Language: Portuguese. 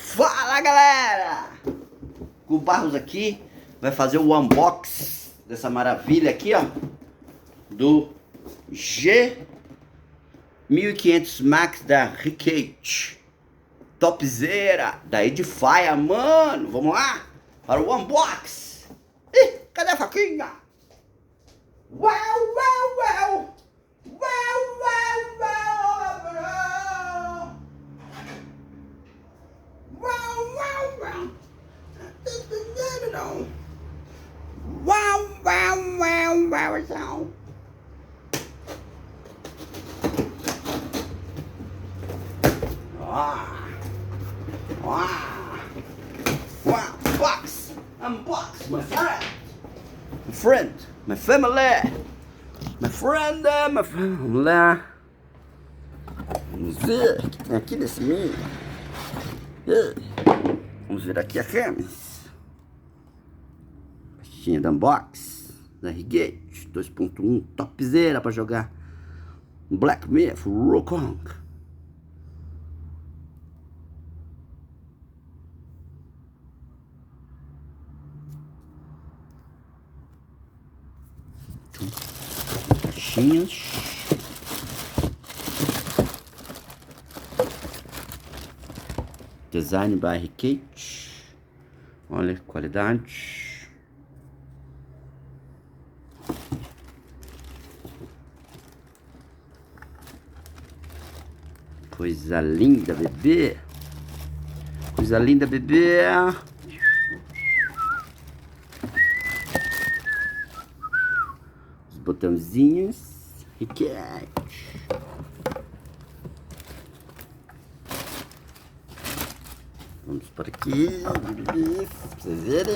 Fala galera! O Barros aqui vai fazer o unboxing dessa maravilha aqui, ó, do G1500 Max da Recate, topzera da Edifier, mano. Vamos lá para o unboxing. Ih, cadê a faquinha? Uau, uau, uau! Uau, uau, uau, uau! Uau, uau, uau! Uau, uau, uau, uau, uau! Wow, unbox, my friend, my family, vamos lá, vamos ver o que tem aqui nesse meio. Vamos ver aqui a câmera, caixinha da unbox da Recate 2.1, topzera para jogar Black Myth Wukong. Caixinhas. Design by Recate. Olha a qualidade. Coisa linda, bebê. Coisa linda, bebê. Botãozinhos, Recate. Vamos para aqui, pra vocês verem.